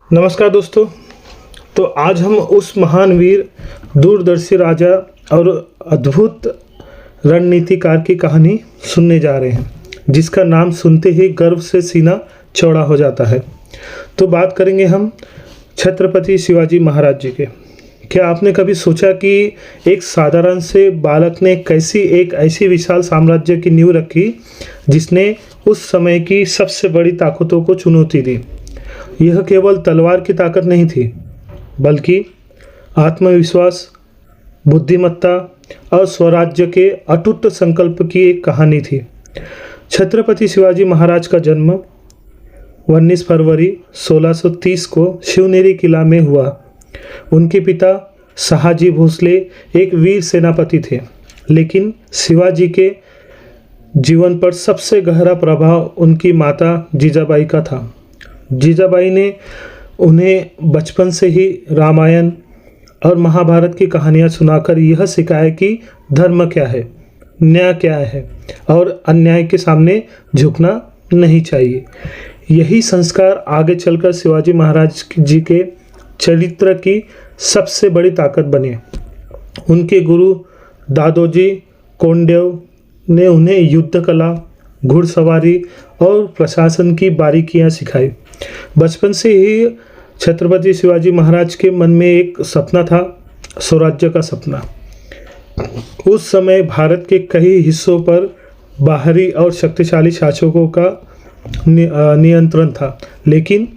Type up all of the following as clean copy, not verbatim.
नमस्कार दोस्तों। तो आज हम उस महान वीर, दूरदर्शी राजा और अद्भुत रणनीतिकार की कहानी सुनने जा रहे हैं, जिसका नाम सुनते ही गर्व से सीना चौड़ा हो जाता है। तो बात करेंगे हम छत्रपति शिवाजी महाराज जी के। क्या आपने कभी सोचा कि एक साधारण से बालक ने कैसी एक ऐसी विशाल साम्राज्य की नींव रखी, जिसने उस समय की सबसे बड़ी ताकतों को चुनौती दी। यह केवल तलवार की ताकत नहीं थी, बल्कि आत्मविश्वास, बुद्धिमत्ता और स्वराज्य के अटूट संकल्प की एक कहानी थी। छत्रपति शिवाजी महाराज का जन्म 19 फरवरी 1630 को शिवनेरी किला में हुआ। उनके पिता शहाजी भोसले एक वीर सेनापति थे, लेकिन शिवाजी के जीवन पर सबसे गहरा प्रभाव उनकी माता जीजाबाई का था। जीजाबाई ने उन्हें बचपन से ही रामायण और महाभारत की कहानियाँ सुनाकर यह सिखाया कि धर्म क्या है, न्याय क्या है और अन्याय के सामने झुकना नहीं चाहिए। यही संस्कार आगे चलकर शिवाजी महाराज जी के चरित्र की सबसे बड़ी ताकत बने। उनके गुरु दादोजी कोंडदेव ने उन्हें युद्ध कला, घुड़सवारी और प्रशासन की बारीकियां सिखाई। बचपन से ही छत्रपति शिवाजी महाराज के मन में एक सपना था, स्वराज्य का सपना। उस समय भारत के कई हिस्सों पर बाहरी और शक्तिशाली शासकों का नियंत्रण था, लेकिन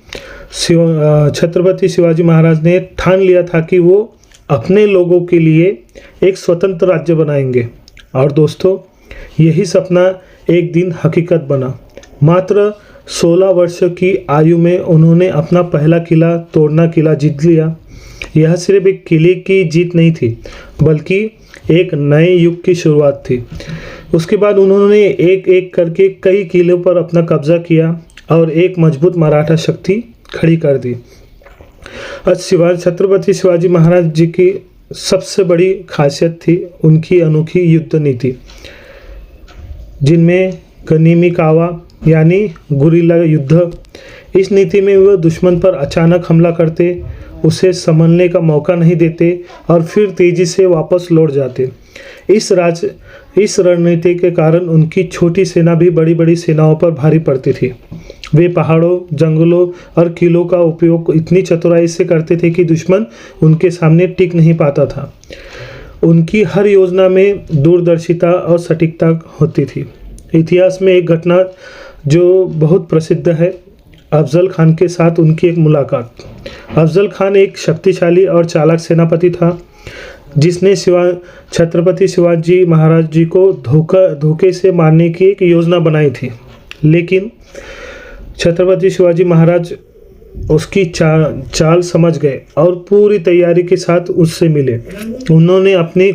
छत्रपति शिवाजी महाराज ने ठान लिया था कि वो अपने लोगों के लिए एक स्वतंत्र राज्य बनाएंगे। और दोस्तों, यही सपना एक दिन हकीकत बना। मात्र 16 वर्ष की आयु में उन्होंने अपना पहला किला, तोड़ना किला जीत लिया। यह सिर्फ एक किले की जीत नहीं थी, बल्कि एक नए युग की शुरुआत थी। उसके बाद उन्होंने एक एक करके कई किलों पर अपना कब्जा किया और एक मजबूत मराठा शक्ति खड़ी कर दी। छत्रपति शिवाजी महाराज जी की सबसे बड़ी खासियत थी उनकी अनोखी युद्ध नीति, जिनमें गनीमी कावा यानी गुरिल्ला युद्ध। इस नीति में वह दुश्मन पर अचानक हमला करते, उसे संभलने का मौका नहीं देते और फिर तेजी से वापस लौट जाते। इस रणनीति के कारण उनकी छोटी सेना भी बड़ी बड़ी सेनाओं पर भारी पड़ती थी। वे पहाड़ों, जंगलों और किलों का उपयोग इतनी चतुराई से करते थे कि दुश्मन उनके सामने टिक नहीं पाता था। उनकी हर योजना में दूरदर्शिता और सटीकता होती थी। इतिहास में एक घटना जो बहुत प्रसिद्ध है, अफजल खान के साथ उनकी एक मुलाकात। अफजल खान एक शक्तिशाली और चालाक सेनापति था, जिसने छत्रपति शिवाजी महाराज जी को धोखे से मारने की एक योजना बनाई थी। लेकिन छत्रपति शिवाजी महाराज उसकी चाल समझ गए और पूरी तैयारी के साथ उससे मिले। उन्होंने अपनी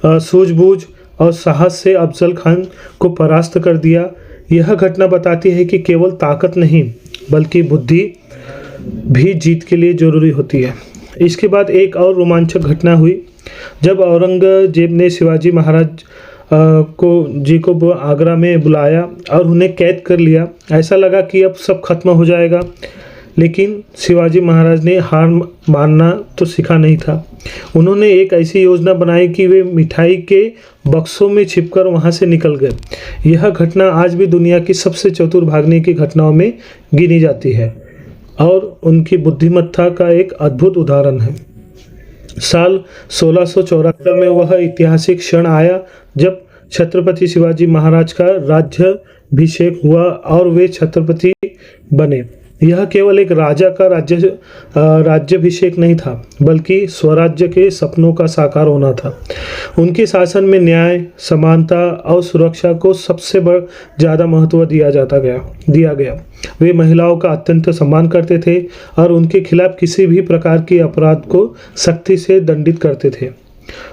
सूझबूझ और साहस से अफजल खान को परास्त कर दिया। यह घटना बताती है कि केवल ताकत नहीं, बल्कि बुद्धि भी जीत के लिए जरूरी होती है। इसके बाद एक और रोमांचक घटना हुई, जब औरंगजेब ने शिवाजी महाराज को आगरा में बुलाया और उन्हें कैद कर लिया। ऐसा लगा कि अब सब खत्म हो जाएगा, लेकिन शिवाजी महाराज ने हार मानना तो सीखा नहीं था। उन्होंने एक ऐसी योजना बनाई कि वे मिठाई के बक्सों में छिपकर वहां से निकल गए। यह घटना आज भी दुनिया की सबसे चतुर भागने की घटनाओं में गिनी जाती है और उनकी बुद्धिमत्ता का एक अद्भुत उदाहरण है। साल 1674 में वह ऐतिहासिक क्षण आया जब छत्रपति शिवाजी महाराज का राज्याभिषेक हुआ और वे छत्रपति बने। यह केवल एक राजा का राज्याभिषेक नहीं था, बल्कि स्वराज्य के सपनों का साकार होना था। उनके शासन में न्याय, समानता और सुरक्षा को सबसे ज़्यादा महत्व दिया गया। वे महिलाओं का अत्यंत सम्मान करते थे और उनके खिलाफ किसी भी प्रकार के अपराध को सख्ती से दंडित करते थे।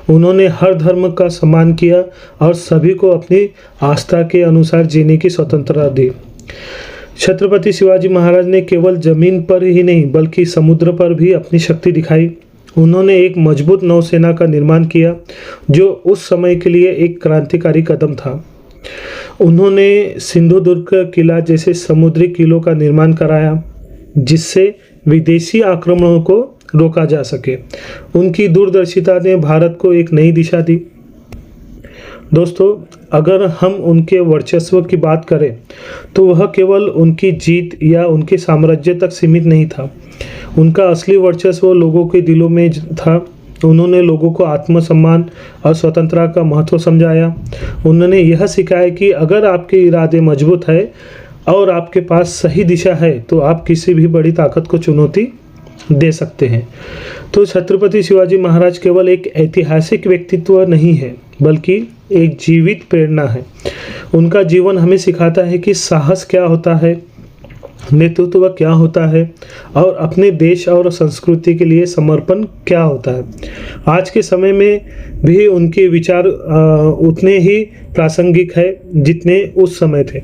उन्होंने हर धर्म का सम्मान किया और सभी को अपनी आस्था के अनुसार जीने की स्वतंत्रता दी। छत्रपति शिवाजी महाराज ने केवल जमीन पर ही नहीं, बल्कि समुद्र पर भी अपनी शक्ति दिखाई। उन्होंने एक मजबूत नौसेना का निर्माण किया, जो उस समय के लिए एक क्रांतिकारी कदम था। उन्होंने सिंधुदुर्ग किला जैसे समुद्री किलों का निर्माण कराया, जिससे विदेशी आक्रमणों को रोका जा सके। उनकी दूरदर्शिता ने भारत को एक नई दिशा दी। दोस्तों, अगर हम उनके वर्चस्व की बात करें तो वह केवल उनकी जीत या उनके साम्राज्य तक सीमित नहीं था। उनका असली वर्चस्व लोगों के दिलों में था। उन्होंने लोगों को आत्मसम्मान और स्वतंत्रता का महत्व समझाया। उन्होंने यह सिखाया कि अगर आपके इरादे मजबूत है और आपके पास सही दिशा है तो आप किसी भी बड़ी ताकत को चुनौती दे सकते हैं। तो छत्रपति शिवाजी महाराज केवल एक ऐतिहासिक व्यक्तित्व नहीं है, बल्कि एक जीवित प्रेरणा है। उनका जीवन हमें सिखाता है कि साहस क्या होता है, नेतृत्व क्या होता है और अपने देश और संस्कृति के लिए समर्पण क्या होता है। आज के समय में भी उनके विचार उतने ही प्रासंगिक है जितने उस समय थे।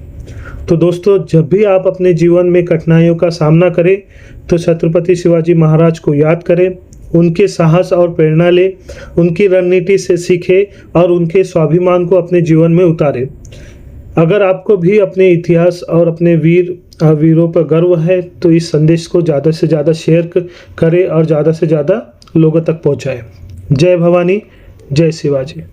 तो दोस्तों, जब भी आप अपने जीवन में कठिनाइयों का सामना करें तो छत्रपति शिवाजी महाराज को याद करें, उनके साहस और प्रेरणा ले, उनकी रणनीति से सीखें और उनके स्वाभिमान को अपने जीवन में उतारें। अगर आपको भी अपने इतिहास और अपने वीरों पर गर्व है तो इस संदेश को ज़्यादा से ज़्यादा शेयर करें और ज़्यादा से ज़्यादा लोगों तक पहुँचाएं। जय भवानी, जय शिवाजी।